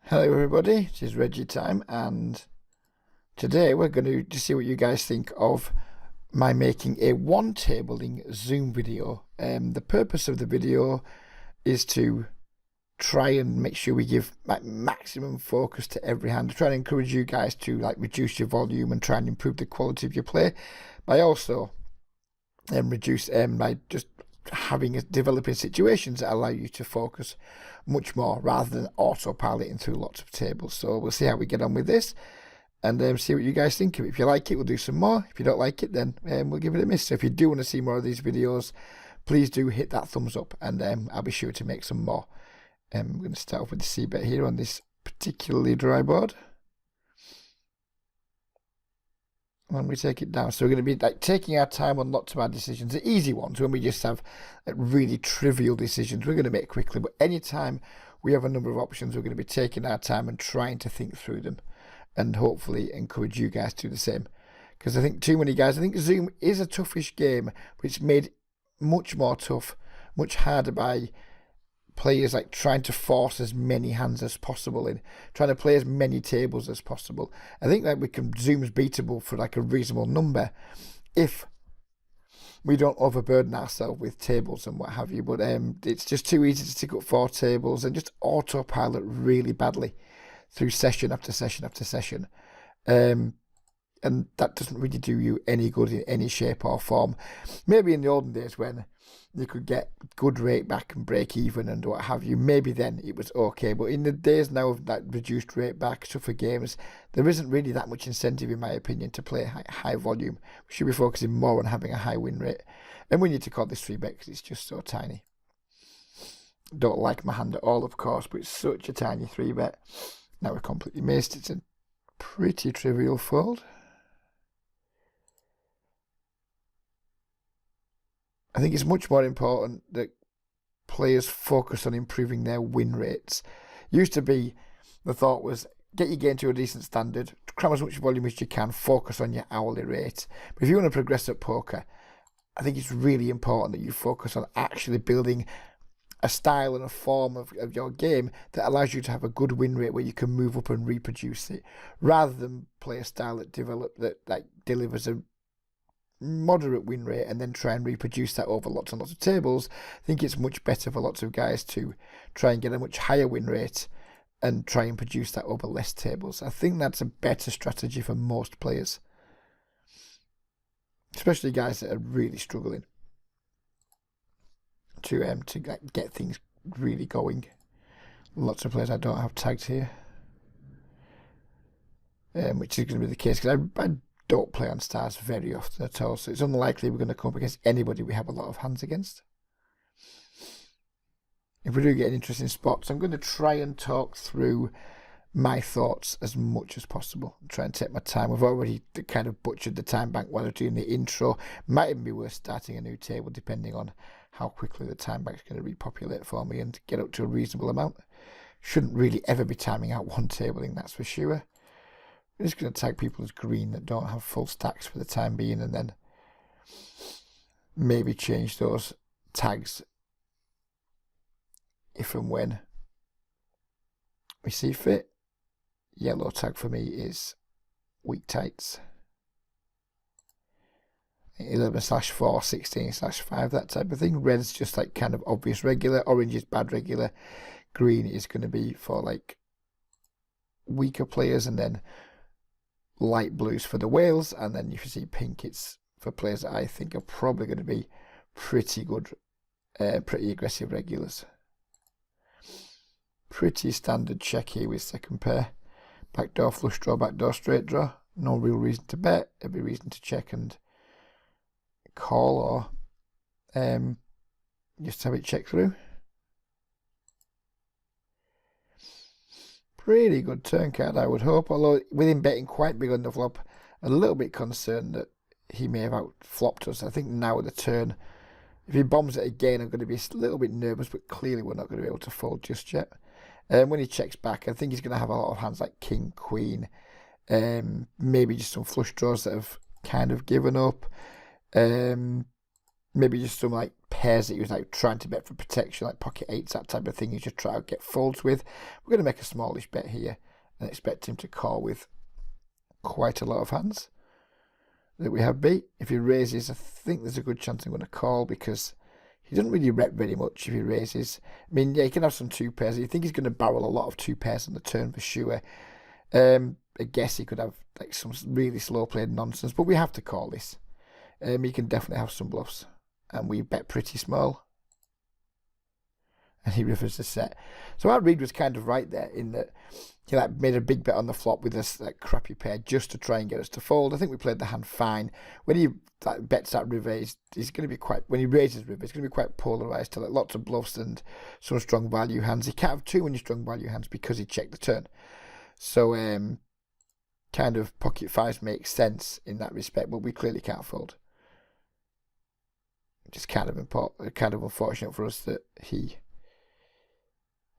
Hello everybody, it is Reggie time, and today we're going to see what you guys think of my making a one-tabling Zoom video. The purpose of the video is to try and make sure we give maximum focus to every hand. To try and encourage you guys to reduce your volume and try and improve the quality of your play, by also reduce by just developing situations that allow you to focus much more rather than autopiloting through lots of tables. So we'll see how we get on with this and see what you guys think of it. If you like it, we'll do some more. If you don't like it, then we'll give it a miss. So if you do want to see more of these videos, please do hit that thumbs up, and I'll be sure to make some more. I'm going to start off with the c-bet here on this particularly dry board. When we take it down, so we're going to be taking our time on lots of our decisions. The easy ones, when we just have really trivial decisions, we're going to make quickly. But anytime we have a number of options, we're going to be taking our time and trying to think through them, and hopefully encourage you guys to do the same. Because I think too many guys, I think Zoom is a toughish game, but it's made much more tough, much harder by players trying to force as many hands as possible in, trying to play as many tables as possible. I think Zoom's beatable for a reasonable number if we don't overburden ourselves with tables and what have you. But it's just too easy to tick up 4 tables and just autopilot really badly through session after session after session. And that doesn't really do you any good in any shape or form. Maybe in the olden days when you could get good rate back and break even and what have you, maybe then it was okay. But in the days now of that reduced rate back, tougher games, there isn't really that much incentive, in my opinion, to play high volume. We should be focusing more on having a high win rate. And we need to call this 3-bet because it's just so tiny. Don't like my hand at all, of course, but it's such a tiny 3-bet. Now we're completely missed. It's a pretty trivial fold. I think it's much more important that players focus on improving their win rates. Used to be, the thought was, get your game to a decent standard, cram as much volume as you can, focus on your hourly rate. But if you want to progress at poker, I think it's really important that you focus on actually building a style and a form of your game that allows you to have a good win rate where you can move up and reproduce it, rather than play a style that delivers a moderate win rate and then try and reproduce that over lots and lots of tables. I think it's much better for lots of guys to try and get a much higher win rate and try and produce that over less tables. I think that's a better strategy for most players, especially guys that are really struggling to get things really going. Lots of players I don't have tagged here, which is going to be the case because I don't play on stars very often at all, so it's unlikely we're going to come up against anybody we have a lot of hands against. If we do get interesting spots, I'm going to try and talk through my thoughts as much as possible. Try and take my time. We've already kind of butchered the time bank while we're doing the intro. Might even be worth starting a new table depending on how quickly the time bank's going to repopulate for me and get up to a reasonable amount. Shouldn't really ever be timing out one tabling, that's for sure. I'm just going to tag people as green that don't have full stacks for the time being, and then maybe change those tags if and when we see fit. Yellow tag for me is weak tights. 11/4, 16/5, that type of thing. Red's just kind of obvious regular. Orange is bad regular. Green is going to be for weaker players, and then light blues for the whales, and then if you see pink, it's for players that I think are probably going to be pretty good, pretty aggressive regulars. Pretty standard check here with second pair. Backdoor flush draw, backdoor straight draw. No real reason to bet, every reason to check and call, or just have it check through. Pretty good turn card, I would hope, although with him betting quite big on the flop, a little bit concerned that he may have outflopped us. I think now at the turn, if he bombs it again, I'm going to be a little bit nervous, but clearly we're not going to be able to fold just yet. When he checks back, I think he's going to have a lot of hands like king, queen, maybe just some flush draws that have kind of given up. maybe just some like pairs that he was like trying to bet for protection, like pocket eights, that type of thing. You just try to get folds with. We're going to make a smallish bet here and expect him to call with quite a lot of hands that we have beat. If he raises, I think there's a good chance I'm going to call, because he doesn't really rep very much if he raises. I mean, yeah, he can have some two pairs. You think he's going to barrel a lot of two pairs on the turn for sure. I guess he could have like some really slow played nonsense, but we have to call this. He can definitely have some bluffs, and we bet pretty small. And he rivers the set. So our read was kind of right there, in that he like made a big bet on the flop with this like crappy pair just to try and get us to fold. I think we played the hand fine. When he like bets that river, he's going to be quite, when he raises river, he's going to be quite polarized to like lots of bluffs and some strong value hands. He can't have too many strong value hands because he checked the turn. So kind of pocket fives makes sense in that respect, but we clearly can't fold. Just kind of unfortunate for us that he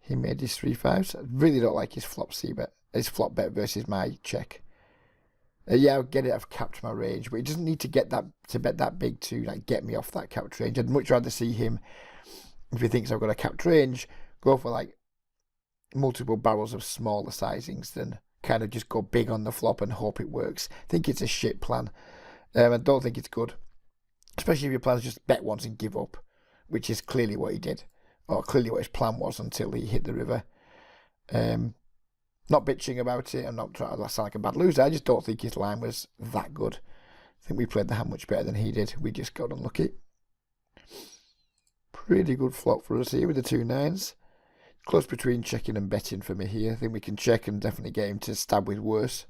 made his 3-5s. I really don't like his flop c-bet, his flop bet versus my check. Yeah, I'll get it. I've capped my range, but he doesn't need to get that to bet that big to like get me off that capped range. I'd much rather see him, if he thinks I've got a capped range, go for like multiple barrels of smaller sizings than kind of just go big on the flop and hope it works. I think it's a shit plan. I don't think it's good, especially if your plan is just bet once and give up, which is clearly what he did, or clearly what his plan was until he hit the river. Not bitching about it. I'm not trying to sound like a bad loser. I just don't think his line was that good. I think we played the hand much better than he did. We just got unlucky. Pretty good flop for us here with the 2 9s. Close between checking and betting for me here. I think we can check and definitely get him to stab with worse.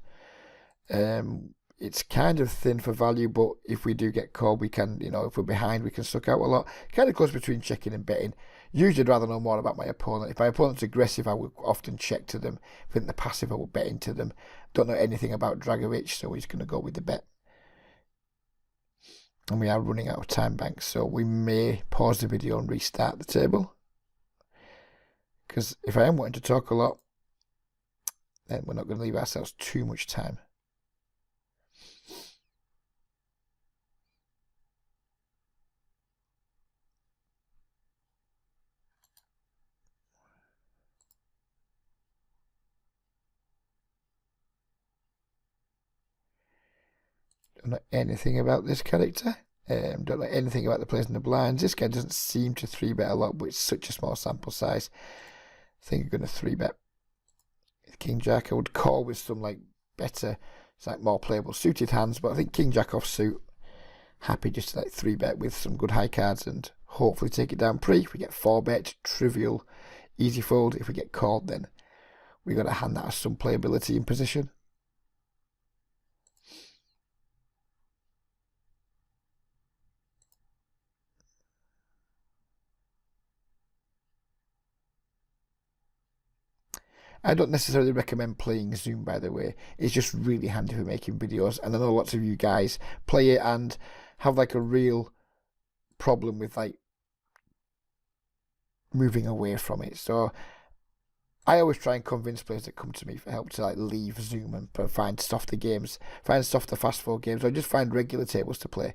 It's kind of thin for value, but if we do get called, we can, if we're behind, we can suck out a lot. Kind of close between checking and betting. Usually I'd rather know more about my opponent. If my opponent's aggressive, I would often check to them. If they're passive, I would bet into them. Don't know anything about Dragovic, so he's going to go with the bet. And we are running out of time banks, so we may pause the video and restart the table. Because if I am wanting to talk a lot, then we're not going to leave ourselves too much time. Don't know anything about this character. Don't know anything about the players in the blinds. This guy doesn't seem to 3-bet a lot, but it's such a small sample size. I think I'm going to 3-bet. King Jack, I would call with some like better, it's like more playable suited hands, but I think King Jack offsuit, happy just to like 3-bet with some good high cards and hopefully take it down pre. If we get 4-bet, trivial, easy fold. If we get called, then we got a hand that has some playability in position. I don't necessarily recommend playing Zoom, by the way. It's just really handy for making videos, and I know lots of you guys play it and have like a real problem with like moving away from it. So I always try and convince players that come to me for help to like leave Zoom and find softer games, find softer fast forward games, or just find regular tables to play.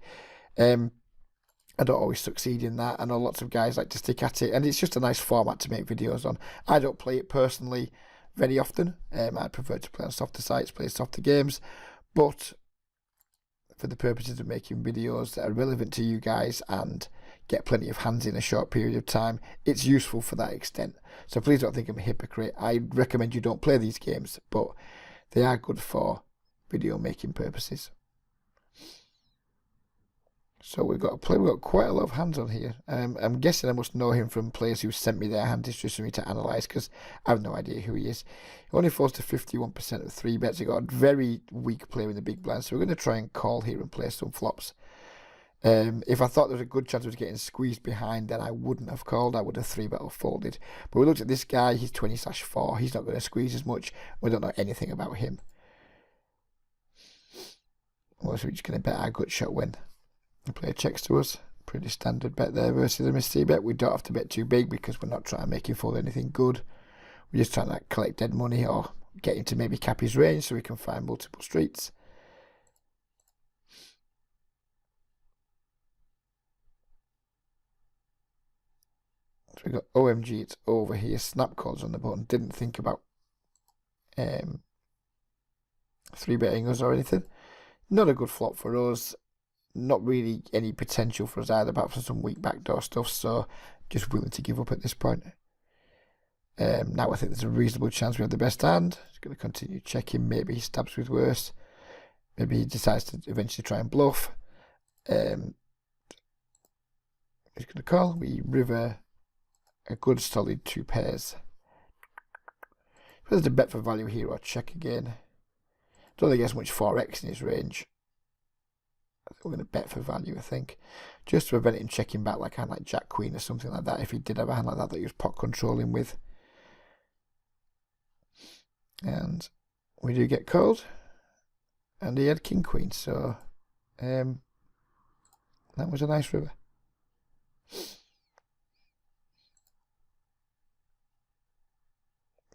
I don't always succeed in that. I know lots of guys like to stick at it, and it's just a nice format to make videos on. I don't play it personally very often. I prefer to play on softer sites, play softer games, but for the purposes of making videos that are relevant to you guys and get plenty of hands in a short period of time, it's useful for that extent. So please don't think I'm a hypocrite. I recommend you don't play these games, but they are good for video making purposes. So we've got quite a lot of hands on here. I'm guessing I must know him from players who sent me their hand history for me to analyse, because I have no idea who he is. He only falls to 51% of 3-bets. He got a very weak player in the big blind, so we're going to try and call here and play some flops. If I thought there was a good chance of getting squeezed behind, then I wouldn't have called. I would have 3-bet or folded. But we looked at this guy, he's 20/4. He's not going to squeeze as much. We don't know anything about him. Well, so we're just going to bet our gut shot win. The player checks to us. Pretty standard bet there versus a missed bet. We don't have to bet too big because we're not trying to make him fold anything good. We're just trying to collect dead money or get him to maybe cap his range so we can find multiple streets. So we got OMG, it's over here. Snap calls on the button. Didn't think about 3-betting us or anything. Not a good flop for us. Not really any potential for us either, apart from some weak backdoor stuff. So just willing to give up at this point. Now I think there's a reasonable chance we have the best hand. He's going to continue checking. Maybe he stabs with worse. Maybe he decides to eventually try and bluff. He's going to call. We river a good solid 2 pairs. Whether to bet for value here or check again. Don't think he has much 4x in his range. I think we're going to bet for value, I think. Just to prevent him checking back like a hand like Jack Queen or something like that. If he did have a hand like that he was pot controlling with. And we do get called. And he had King Queen, so that was a nice river.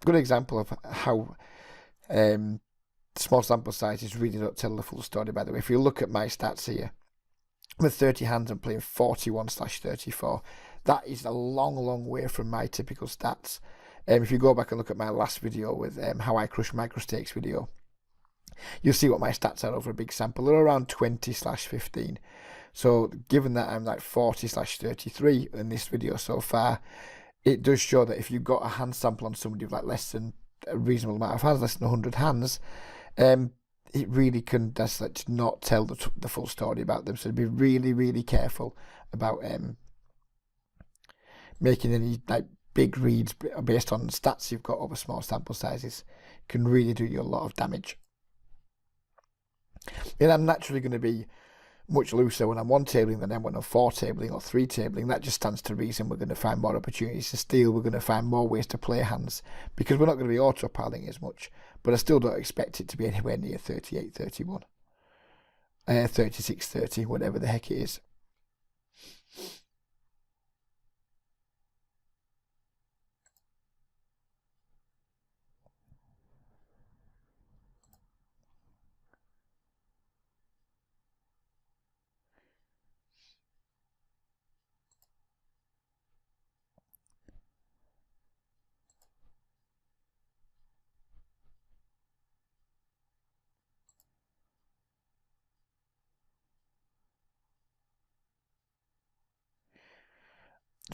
Good example of how small sample sizes really don't tell the full story, by the way. If you look at my stats here, with 30 hands I'm playing 41/34. That is a long way from my typical stats. If you go back and look at my last video with how I crush micro stakes video, you'll see what my stats are over a big sample. They're around 20/15. So given that I'm like 40/33 in this video so far, it does show that if you've got a hand sample on somebody with like less than a reasonable amount of hands, less than 100 hands, it really can just not tell the full story about them. So be really careful about making any like big reads based on stats you've got over small sample sizes. It can really do you a lot of damage. And I'm naturally going to be much looser when I'm 1-tabling than when I'm 4-tabling or 3-tabling. That just stands to reason. We're going to find more opportunities to steal. We're going to find more ways to play hands because we're not going to be auto-piling as much. But I still don't expect it to be anywhere near 38-31. 36-30, whatever the heck it is.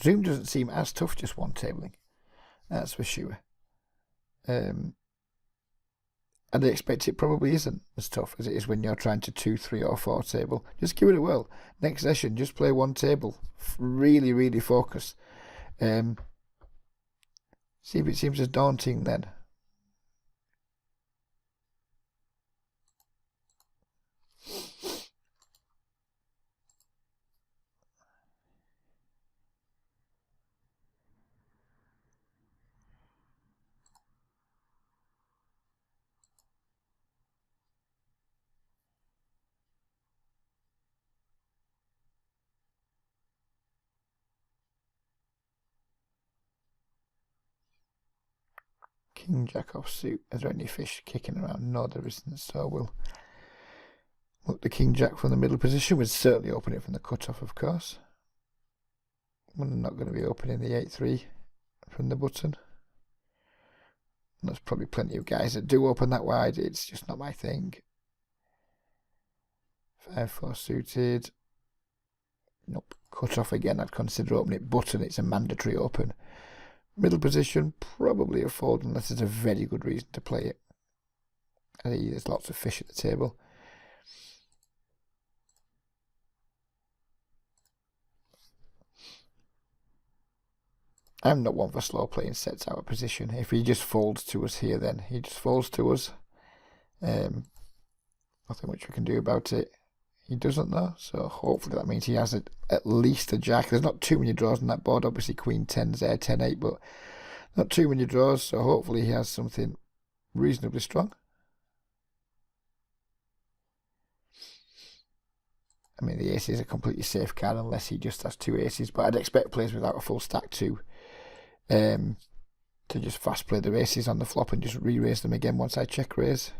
Zoom doesn't seem as tough just 1-tabling. That's for sure. And I expect it probably isn't as tough as it is when you're trying to 2, 3 or 4-table. Just give it a whirl. Next session, just play 1-table. Really focus. See if it seems as daunting then. King Jack offsuit. Is there any fish kicking around? No, there isn't. So we'll look the King Jack from the middle position. We'd certainly open it from the cutoff, of course. We're not going to be opening the 8-3 from the button. And there's probably plenty of guys that do open that wide. It's just not my thing. 5-4 suited. Nope. Cutoff again. I'd consider opening it. Button, it's a mandatory open. Middle position, probably a fold unless there's a very good reason to play it. There's lots of fish at the table. I'm not one for slow playing sets out of position. If he just folds to us here, then he just folds to us. Nothing much we can do about it. He doesn't though, so hopefully that means he has at least a jack. There's not too many draws on that board. Obviously Queen 10's there, 10-8, but not too many draws, so hopefully he has something reasonably strong. I mean, the ace is a completely safe card unless he just has 2 aces, but I'd expect players without a full stack to just fast play their aces on the flop and just re-raise them again once I check raise.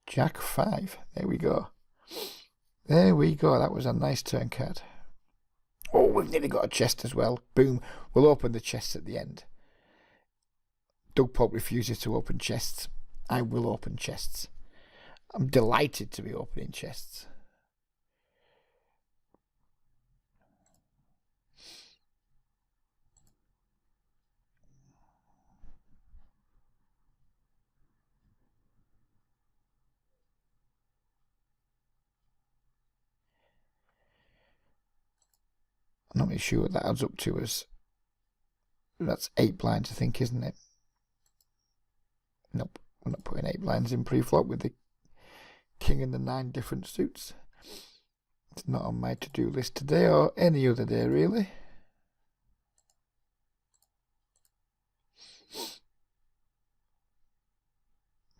Jack 5. There we go. There we go. That was a nice turn card. Oh, we've nearly got a chest as well. Boom. We'll open the chests at the end. Doug Pope refuses to open chests. I will open chests. I'm delighted to be opening chests. I'm not really sure what that adds up to as. That's 8 blinds, I think, isn't it? Nope, we're not putting 8 blinds in pre-flop with the king and the 9 different suits. It's not on my to-do list today or any other day, really.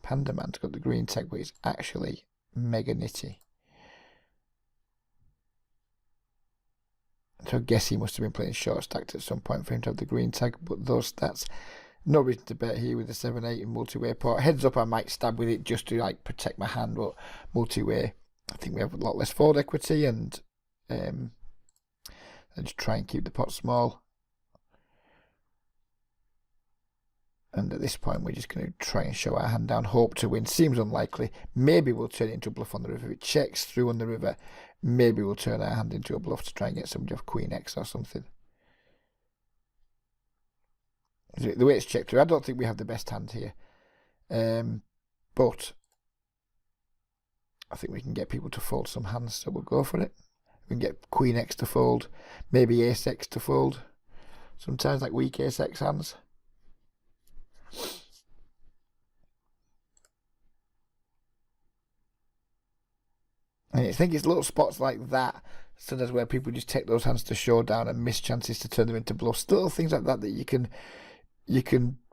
Panda Man's got the green tag, but it's actually mega nitty. So I guess he must have been playing short stacked at some point for him to have the green tag, but those stats. No reason to bet here with the 7-8 in multi-way pot. Heads up, I might stab with it just to like protect my hand, but multi-way, I think we have a lot less fold equity and just try and keep the pot small. And at this point, we're just going to try and show our hand down, hope to win. Seems unlikely. Maybe we'll turn it into a bluff on the river. If it checks through on the river, maybe we'll turn our hand into a bluff to try and get somebody off Queen X or something. The way it's checked through, I don't think we have the best hand here. But I think we can get people to fold some hands, so we'll go for it. We can get Queen X to fold, maybe Ace X to fold. Sometimes like weak Ace X hands. And I think it's little spots like that, sometimes where people just take those hands to showdown and miss chances to turn them into bluffs. Little things like that that you can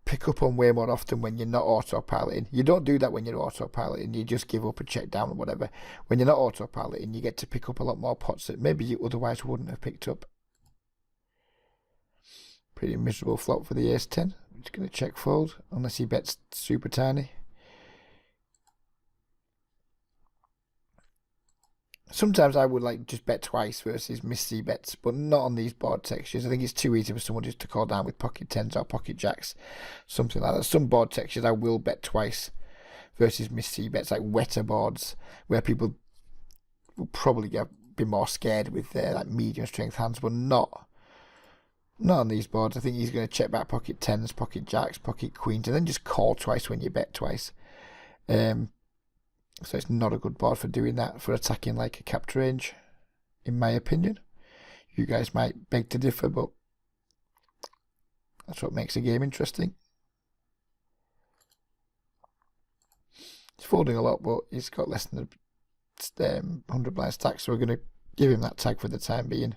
pick up on way more often when you're not autopiloting. You don't do that when you're autopiloting. You just give up and check down or whatever. When you're not autopiloting, you get to pick up a lot more pots that maybe you otherwise wouldn't have picked up. Pretty miserable flop for the Ace-10. I'm just going to check fold, unless he bets super tiny. Sometimes I would like just bet twice versus miss C bets, but not on these board textures. I think it's too easy for someone just to call down with pocket 10s or pocket jacks, something like that. Some board textures I will bet twice versus miss C bets, like wetter boards, where people will probably be more scared with their like medium strength hands, but not on these boards. I think he's going to check back pocket 10s, pocket jacks, pocket queens, and then just call twice when you bet twice. So it's not a good board for doing that, for attacking like a capped range, in my opinion. You guys might beg to differ, but that's what makes a game interesting. He's folding a lot, but he's got less than 100 blind stack, so we're going to give him that tag for the time being.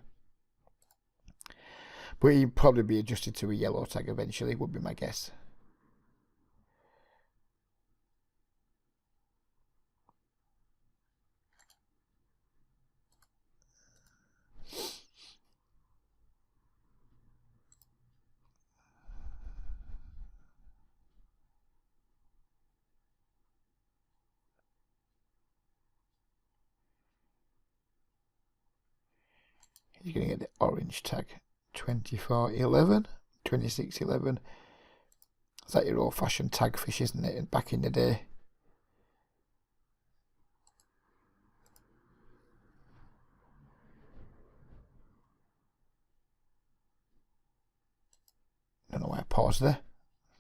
But he'd probably be adjusted to a yellow tag eventually, would be my guess. He's going to get the orange tag. 24-11, 26-11. It's like your old-fashioned tag fish, isn't it, back in the day? I don't know why I paused there.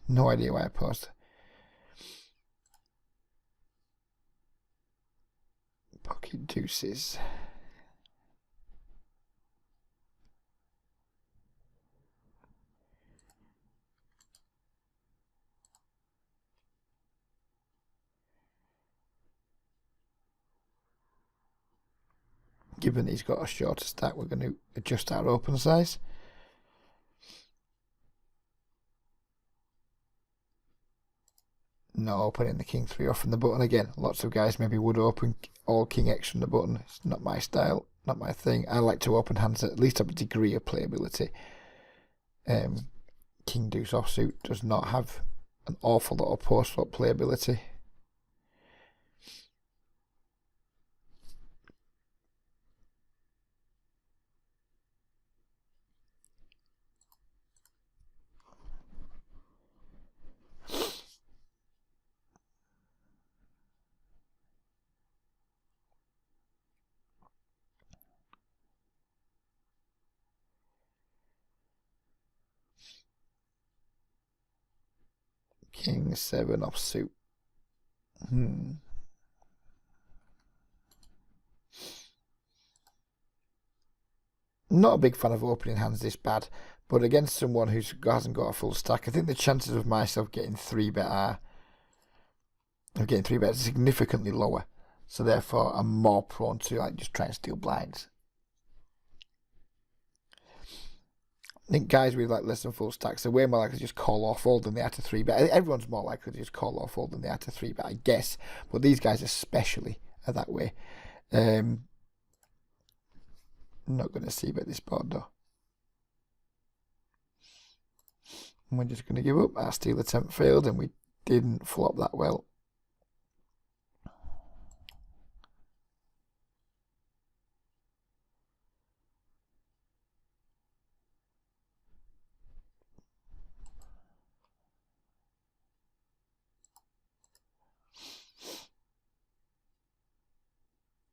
No idea why I paused. Pocket deuces. Given he's got a shorter stack, we're going to adjust our open size. Not opening the king 3 off from the button again. Lots of guys maybe would open all king X from the button. It's not my style, not my thing. I like to open hands that at least have a degree of playability. King deuce offsuit does not have an awful lot of post-flop playability. King 7 offsuit. Not a big fan of opening hands this bad, but against someone who hasn't got a full stack, I think the chances of myself getting 3-bet are significantly lower. So therefore, I'm more prone to like just try and steal blinds. I think guys with like less than full stacks are way more likely to just call or fold than they are to 3-bet. Everyone's more likely to just call or fold than they are to 3-bet, I guess. But these guys especially are that way. I'm not going to c-bet this board though. And we're just going to give up. Our steal attempt failed and we didn't flop that well.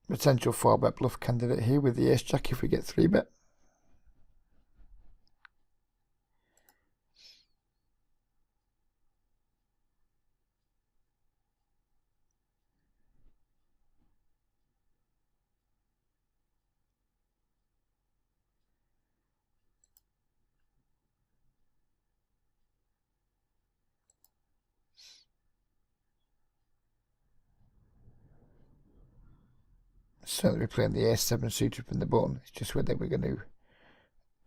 Potential 4-bet bluff candidate here with the ace-jack if we get 3-bet. Certainly we're playing the ace-7 suited from the button. It's just whether we're going to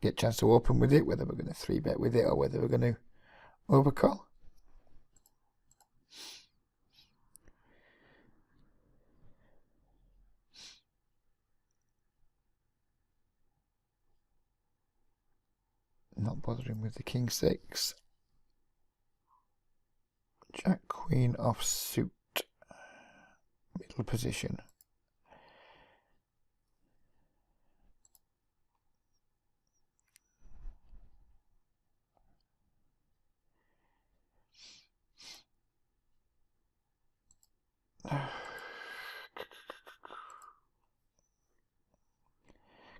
get a chance to open with it, whether we're going to 3-bet with it, or whether we're going to overcall. Not bothering with the king 6. Jack queen off suit. Middle position.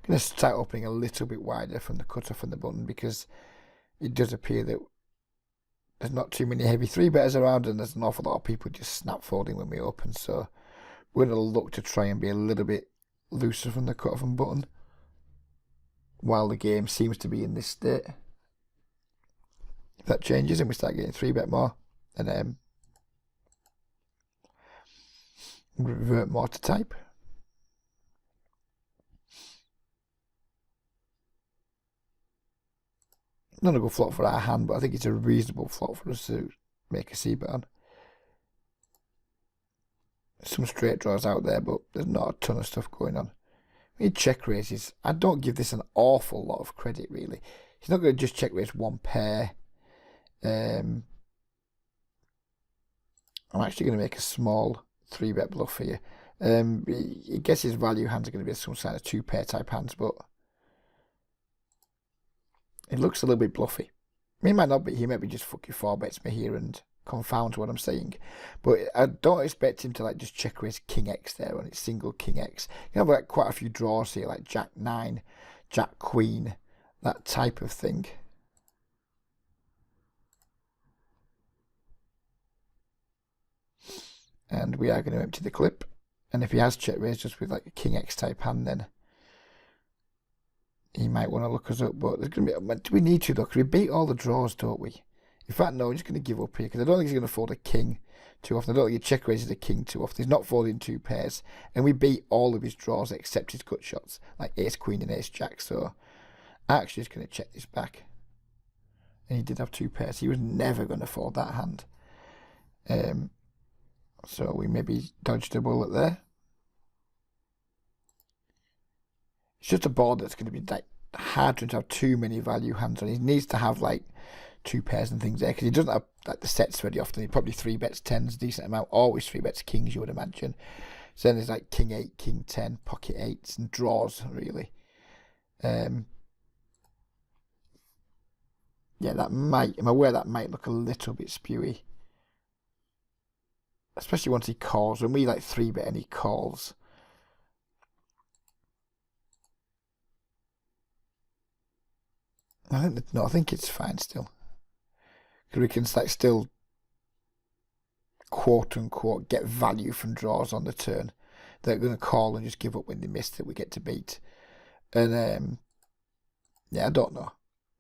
Going to start opening a little bit wider from the cutoff on the button because it does appear that there's not too many heavy 3-betters around and there's an awful lot of people just snap folding when we open. So we're going to look to try and be a little bit looser from the cutoff and button while the game seems to be in this state. If that changes and we start getting 3-bet more, then revert more to type. Not a good flop for our hand, but I think it's a reasonable flop for us to make a c-bet on. Some straight draws out there, but there's not a ton of stuff going on. We need check raises. I don't give this an awful lot of credit, really. He's not going to just check raise one pair. I'm actually going to make a small 3-bet bluff here. I guess his value hands are going to be some kind of 2-pair type hands, but it looks a little bit bluffy. He might not be. He might be just fucking 4-bets me here and confounds what I'm saying. But I don't expect him to like just check raise king X there on its single king X. You have like quite a few draws here, like jack 9, jack queen, that type of thing. And we are going to empty the clip. And if he has check raised just with like a king X type hand, then he might want to look us up. But there's going to be, do we need to though? Because we beat all the draws, don't we? In fact, no, I'm just going to give up here because I don't think he's going to fold a king too often. I don't think he check raises a king too often. He's not folding 2 pairs. And we beat all of his draws except his gut shots, like ace queen and ace jack. So I'm actually just going to check this back. And he did have 2 pairs. He was never going to fold that hand. So we maybe dodged a bullet there. It's just a board that's going to be like hard to have too many value hands on. He needs to have like 2 pairs and things there because he doesn't have like the sets very often. He probably 3-bets 10s, decent amount. Always 3-bets kings, you would imagine. So then there's like king 8, king 10, pocket 8s and draws really. Yeah, I'm aware that might look a little bit spewy. Especially once he calls. When we like 3-bet and he calls. I think it's fine still. Because we can like still quote unquote get value from draws on the turn. They're going to call and just give up when they miss that we get to beat. And yeah, I don't know.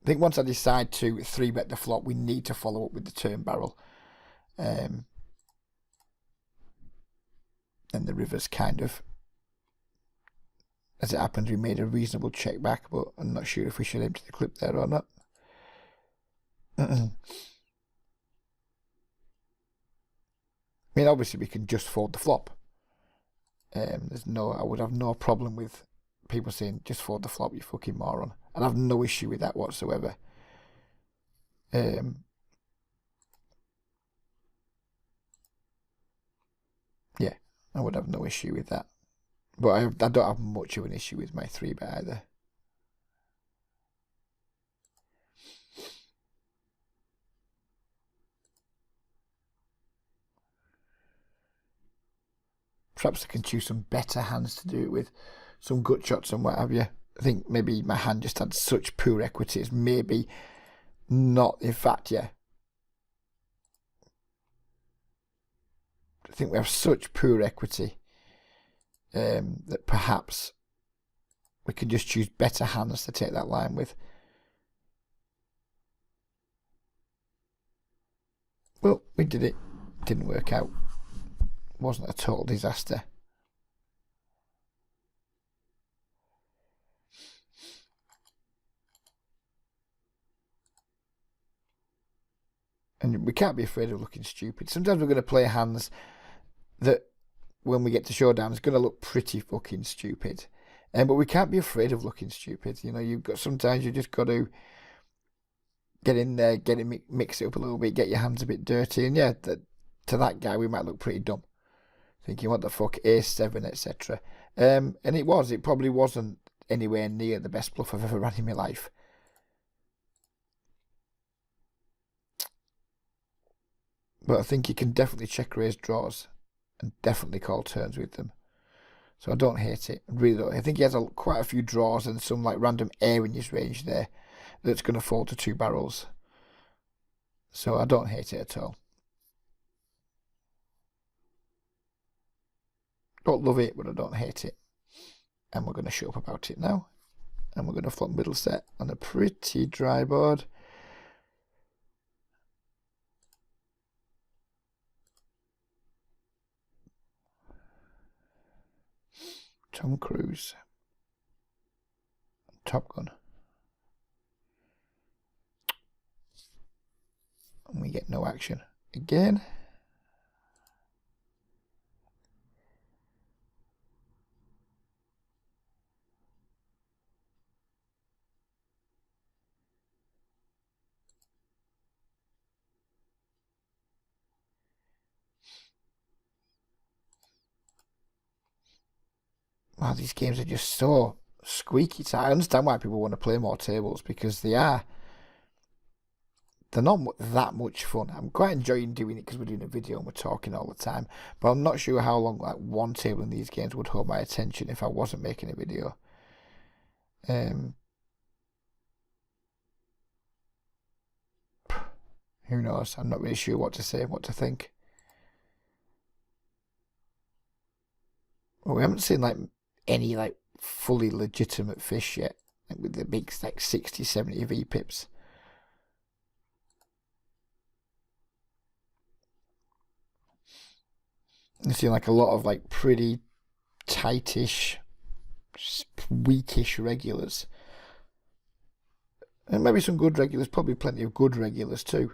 I think once I decide to 3-bet the flop, we need to follow up with the turn barrel. And the river's kind of, as it happens, we made a reasonable check back, but I'm not sure if we should empty the clip there or not. I mean, obviously we can just fold the flop. I would have no problem with people saying just fold the flop, you fucking moron. I'd have no issue with that whatsoever. Yeah, I would have no issue with that. But I don't have much of an issue with my 3-bet either. Perhaps I can choose some better hands to do it with, some gut shots and what have you. I think maybe my hand just had such poor equities. Maybe not. In fact, yeah. I think we have such poor equity that perhaps we can just choose better hands to take that line with. Well, we did it. Didn't work out. Wasn't a total disaster. And we can't be afraid of looking stupid. Sometimes we're going to play hands that, when we get to showdown, is going to look pretty fucking stupid. But we can't be afraid of looking stupid. You know, sometimes you just got to get in there, mix it up a little bit, get your hands a bit dirty. And yeah, to that guy, we might look pretty dumb. Thinking, what the fuck, A7, etc. And it probably wasn't anywhere near the best bluff I've ever run in my life. But I think you can definitely check raise draws and definitely call turns with them. So I don't hate it. I really don't. I think he has quite a few draws and some like random air in his range there that's going to fall to 2 barrels. So I don't hate it at all. Don't love it, but I don't hate it. And we're going to show up about it now. And we're going to flop middle set on a pretty dry board. Tom Cruise. Top Gun. And we get no action again. Wow, these games are just so squeaky tight. I understand why people want to play more tables, because they're not that much fun. I'm quite enjoying doing it because we're doing a video and we're talking all the time. But I'm not sure how long like one table in these games would hold my attention if I wasn't making a video. Who knows? I'm not really sure what to say, what to think. Well, we haven't seen like any like fully legitimate fish yet, like with the big like 60, 70 V pips. I've seen like a lot of like pretty tightish, weakish regulars. And maybe some good regulars, probably plenty of good regulars too.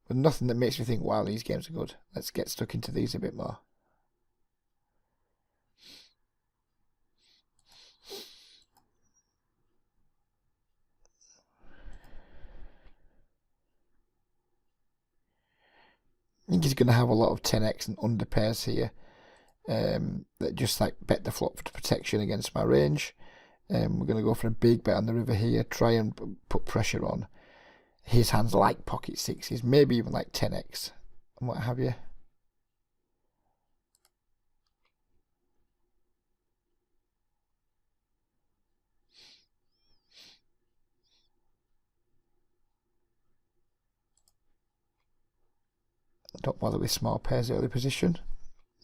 But nothing that makes me think, wow, these games are good. Let's get stuck into these a bit more. I think he's going to have a lot of 10x and under pairs here. That just like bet the flop for protection against my range. We're going to go for a big bet on the river here, try and put pressure on his hands like pocket sixes, maybe even like 10x and what have you. Don't bother with small pairs early position.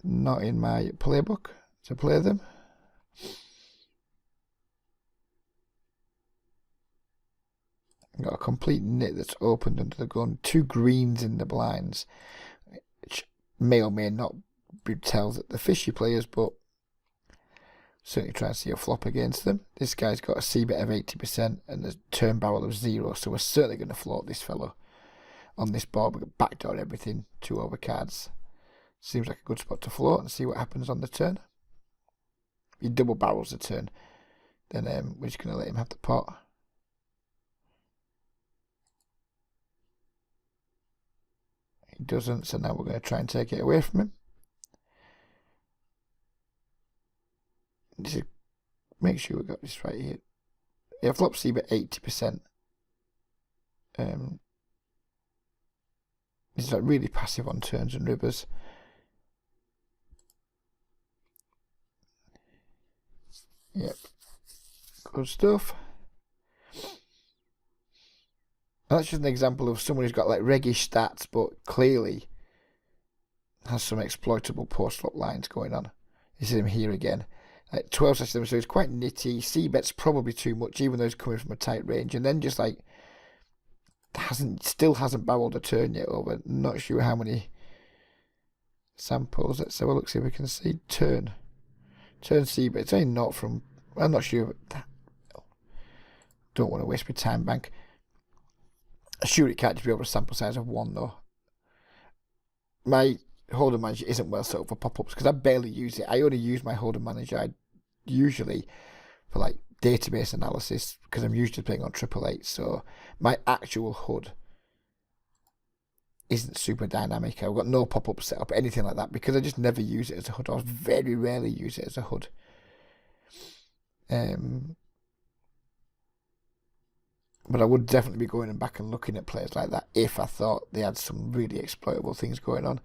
Not in my playbook to play them. Got a complete nit that's opened under the gun. 2 greens in the blinds, which may or may not be tells that the fishy players, but certainly try and see a flop against them. This guy's got a c-bet of 80% and a turn barrel of 0, so we're certainly going to float this fellow on this board. We're going to backdoor everything, 2 over cards. Seems like a good spot to float and see what happens on the turn. If he double barrels the turn, then we're just going to let him have the pot. He doesn't, so now we're going to try and take it away from him. Just make sure we got this right here. Yeah, flop c-bet 80%. He's like really passive on turns and rivers. Yep, good stuff. That's just an example of someone who's got like reggish stats, but clearly has some exploitable post-flop lines going on. You see him here again. Like 12 7, so he's quite nitty. C-bet's probably too much, even though he's coming from a tight range. And then just like still hasn't barreled a turn yet over. Not sure how many samples. Let's have a look, see if we can see turn C-bet. It's only not from. I'm not sure. Don't want to waste my time bank. Sure, it can't just be over a sample size of 1 though. My holder manager isn't well set up for pop-ups because I barely use it. I only use my holder manager usually for like database analysis because I'm usually playing on 888. So my actual HUD isn't super dynamic. I've got no pop-up set up, anything like that, because I just never use it as a HUD. I very rarely use it as a HUD. But I would definitely be going back and looking at players like that if I thought they had some really exploitable things going on.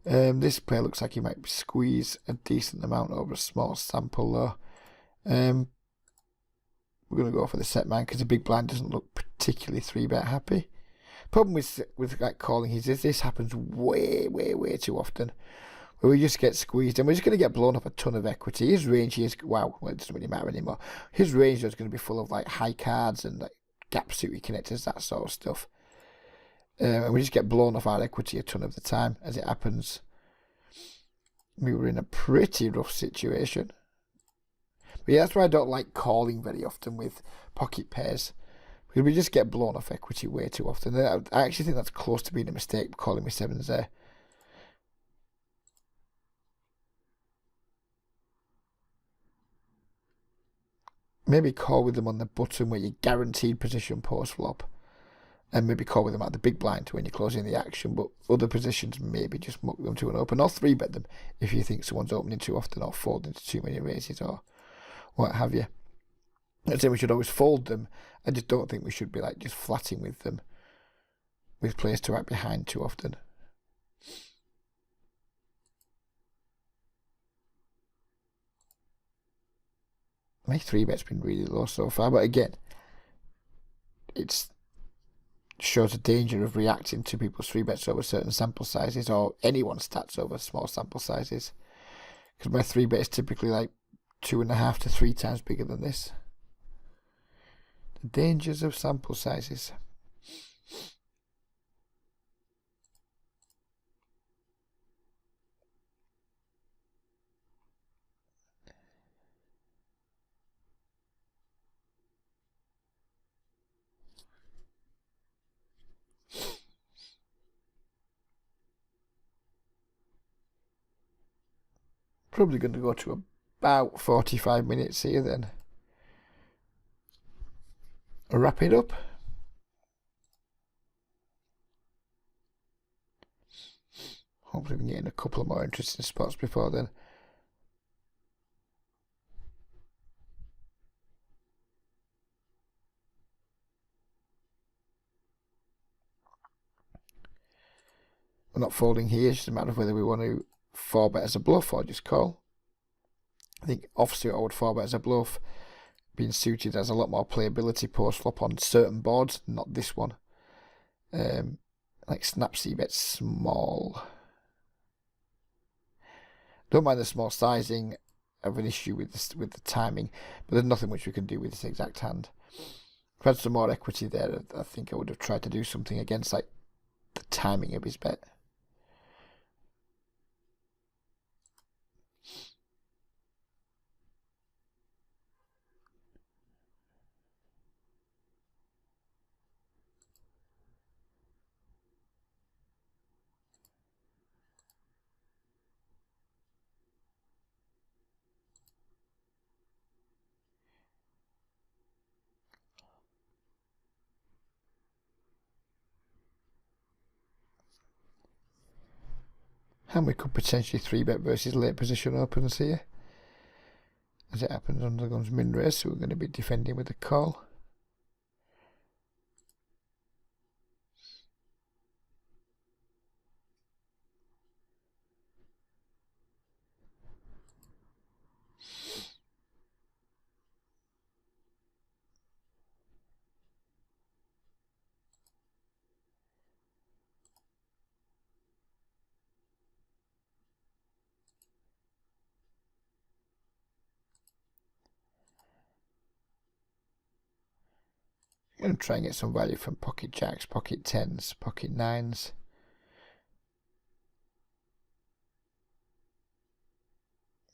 This player looks like he might squeeze a decent amount over a small sample though. We're going to go for the set man because the big blind doesn't look particularly 3-bet happy. Problem with like calling is this happens way too often, where we just get squeezed and we're just going to get blown up a ton of equity. His range is, well, it doesn't really matter anymore. His range is going to be full of like high cards and like gap suited connectors, that sort of stuff. And we just get blown off our equity a ton of the time as it happens. We were in a pretty rough situation. But yeah, that's why I don't like calling very often with pocket pairs, because we just get blown off equity way too often. I actually think that's close to being a mistake, calling with 7s there. Maybe call with them on the button where you're guaranteed position post flop, and maybe call with them at the big blind when you're closing the action, but other positions maybe just muck them to an open, or 3-bet them if you think someone's opening too often or folding to too many raises or what have you. I'd say we should always fold them. I just don't think we should be like just flatting with them with players too right behind too often. My 3-bet's been really low so far, but again, it shows a danger of reacting to people's 3-bets over certain sample sizes, or anyone's stats over small sample sizes, because my 3-bet is typically like 2.5 to 3 times bigger than this. The dangers of sample sizes. Probably going to go to about 45 minutes here then. I'll wrap it up. Hopefully we can get in a couple of more interesting spots before then. We're not folding here, it's just a matter of whether we want to 4-bet as a bluff or just call. I think offsuit I would 4-bet as a bluff. Being suited has a lot more playability post flop on certain boards, not this one. like snap c-bet small. Don't mind the small sizing. I have an issue with this, with the timing, but there's nothing much we can do with this exact hand. If I had some more equity there, I think I would have tried to do something against like the timing of his bet. And we could potentially 3-bet versus late position opens here. As it happens on the guns min raise, so we're going to be defending with a call. I'm going to try and get some value from pocket jacks, pocket tens, pocket nines.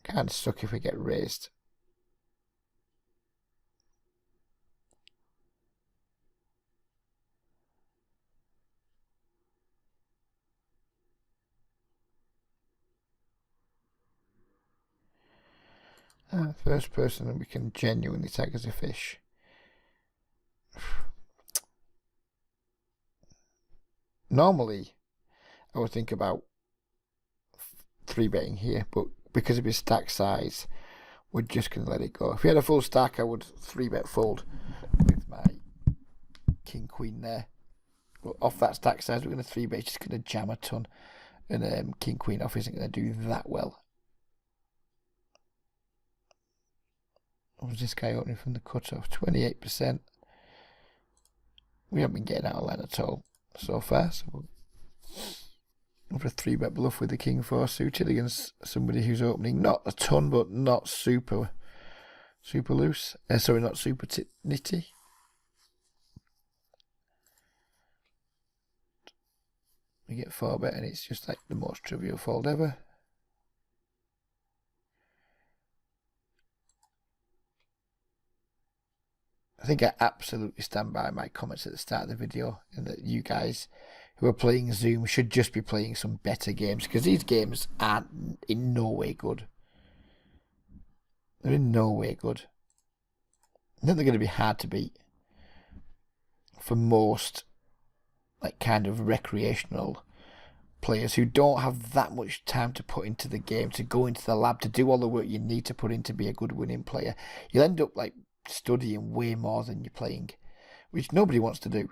Can't suck if we get raised. First person that we can genuinely take as a fish. Normally, I would think about 3-betting here, but because of his stack size, we're just going to let it go. If we had a full stack, I would 3-bet fold with my king queen there. But off that stack size, we're going to 3-bet. It's just going to jam a ton, and king queen off isn't going to do that well. What was this guy opening from the cutoff? 28%. We haven't been getting out of line at all so far. So we'll over a 3-bet bluff with the king 4 suited against somebody who's opening not a ton, but not super loose. Sorry, not super nitty. We get 4-bet and it's just like the most trivial fold ever. I think I absolutely stand by my comments at the start of the video, and that you guys who are playing Zoom should just be playing some better games, because these games are in no way good. They're in no way good. I think they're going to be hard to beat for most like kind of recreational players who don't have that much time to put into the game, to go into the lab, to do all the work you need to put in to be a good winning player. You'll end up like studying way more than you're playing, which nobody wants to do.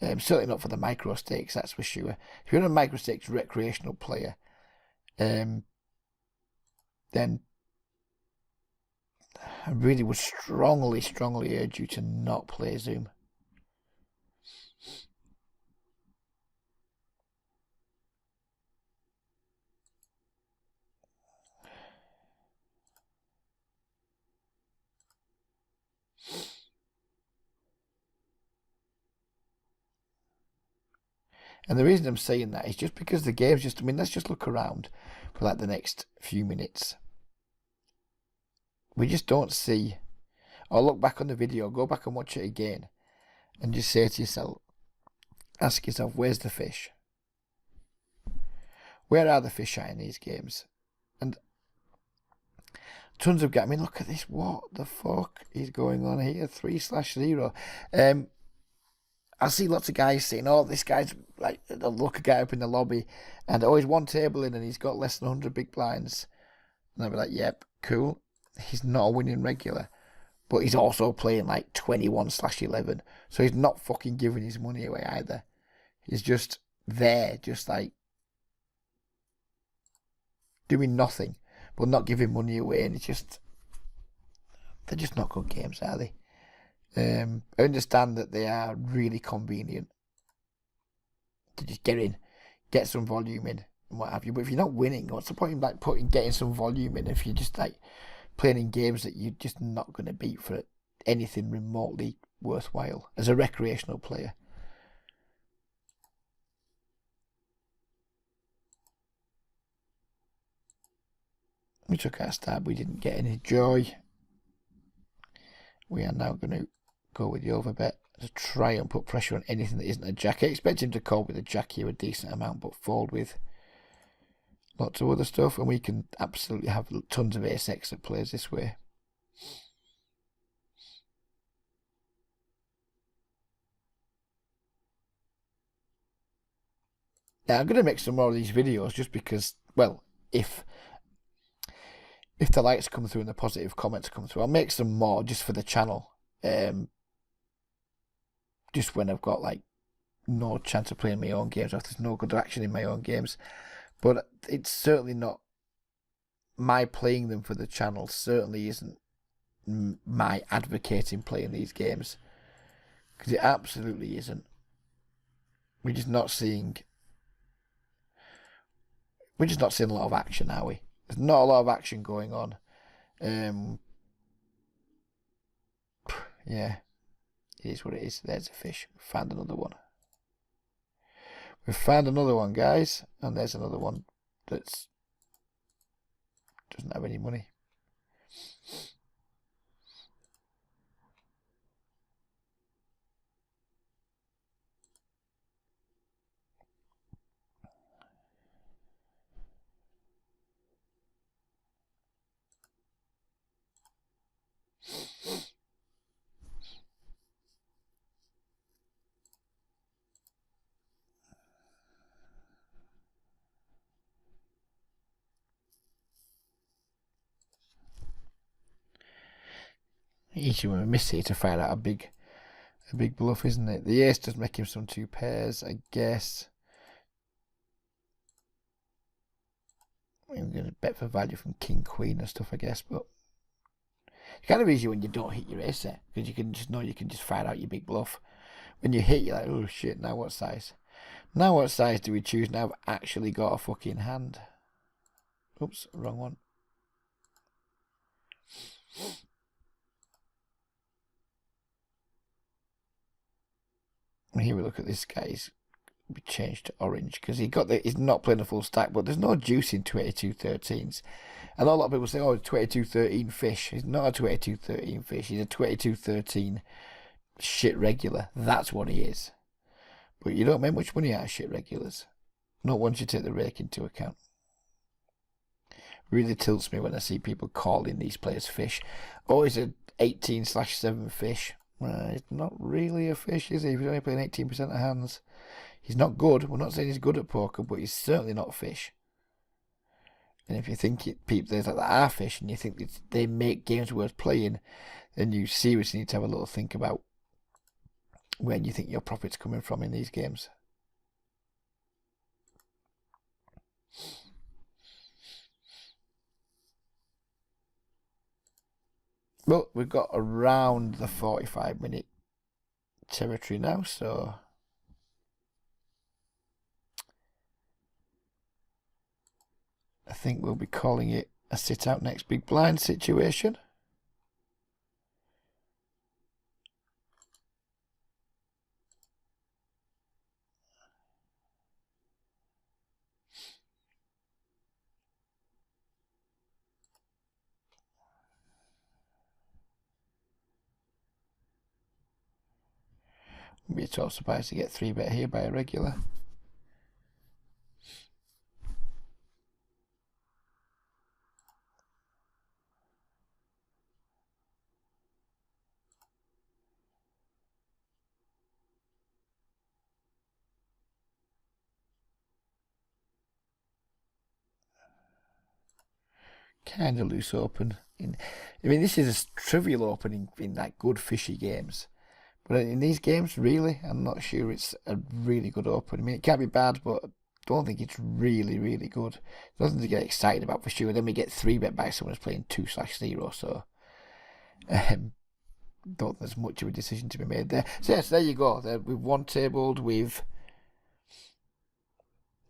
Certainly not for the micro stakes, that's for sure. If you're a micro stakes recreational player, then I really would strongly urge you to not play Zoom. And the reason I'm saying that is just because the game's just, I mean, let's just look around for like the next few minutes. We just don't see, or look back on the video, go back and watch it again, and just say to yourself, ask yourself, where's the fish? Where are the fish at in these games? And tons of guys, I mean, look at this, what the fuck is going on here? 3/0. I see lots of guys saying, oh, this guy's like, they'll look a guy up in the lobby and he's one table in and he's got less than 100 big blinds. And I'll be like, yep, cool. He's not a winning regular, but he's also playing like 21/11. So he's not fucking giving his money away either. He's just there, just like doing nothing, but not giving money away. And it's just, they're just not good games, are they? I understand that they are really convenient, to just get in, get some volume in, and what have you. But if you're not winning, what's the point in like getting some volume in if you're just like playing in games that you're just not going to beat for anything remotely worthwhile as a recreational player? We took our stab, we didn't get any joy. We are now going to go with the overbet to try and put pressure on anything that isn't a jack. I expect him to call with a jack here a decent amount, but fold with lots of other stuff, and we can absolutely have tons of ace-x that plays this way. Now, I'm going to make some more of these videos just because, well, if the likes come through and the positive comments come through, I'll make some more just for the channel. Just when I've got like no chance of playing my own games, or if there's no good action in my own games. But it's certainly not my playing them for the channel. Certainly isn't my advocating playing these games, because it absolutely isn't. We're just not seeing a lot of action, are we? There's not a lot of action going on. Yeah, it is what it is. There's a fish. We found another one. We've found another one, guys, and there's another one that doesn't have any money. Easy when we miss here to fire out a big bluff, isn't it? The ace does make him some two pairs, I guess. I'm going to bet for value from king, queen and stuff, I guess, but it's kind of easy when you don't hit your ace there, because you can just know you can just fire out your big bluff. When you hit, you're like, oh shit, now what size? Now what size do we choose? Now I've actually got a fucking hand. Oops, wrong one. Here we look at this guy. He's changed to orange because he's not playing a full stack, but there's no juice in 22-13s. And a lot of people say, oh, 22-13 fish. He's not a 22-13 fish. He's a 22-13 shit regular. That's what he is. But you don't make much money out of shit regulars. Not once you take the rake into account. Really tilts me when I see people calling these players fish. Oh, he's a 18/7 fish. Well, he's not really a fish, is he? If he's only playing 18% of hands. He's not good. We're not saying he's good at poker, but he's certainly not a fish. And if you think people there's like that are fish, and you think they make games worth playing, then you seriously need to have a little think about where you think your profit's coming from in these games. Well, we've got around the 45-minute territory now, so I think we'll be calling it a sit out next big blind situation. Wouldn't be at all surprised to get 3-bet here by a regular. Kind of loose open. I mean, this is a trivial opening in like good fishy games. But in these games, really, I'm not sure it's a really good open. I mean, it can't be bad, but I don't think it's really, really good. Nothing to get excited about for sure. Then we get 3-bet by someone who's playing 2/0, so don't think there's much of a decision to be made there. So yes, there you go. We've one tabled with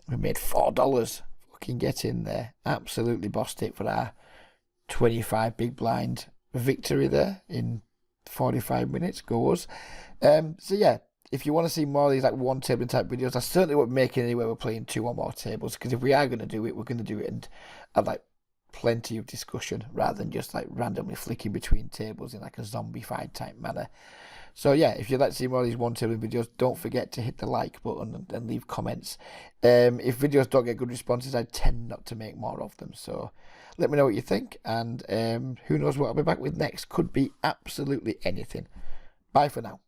We made $4. Fucking get in there. Absolutely bossed it for our 25 big blind victory there in 45 minutes. Go us. So yeah, if you want to see more of these like one table type videos, I certainly won't make it anywhere we're playing 2 or more tables, because if we are going to do it, we're going to do it and have like plenty of discussion rather than just like randomly flicking between tables in like a zombie-fied type manner. So yeah, if you'd like to see more of these one table videos, don't forget to hit the like button and leave comments. If videos don't get good responses, I tend not to make more of them. So let me know what you think, and who knows what I'll be back with next. Could be absolutely anything. Bye for now.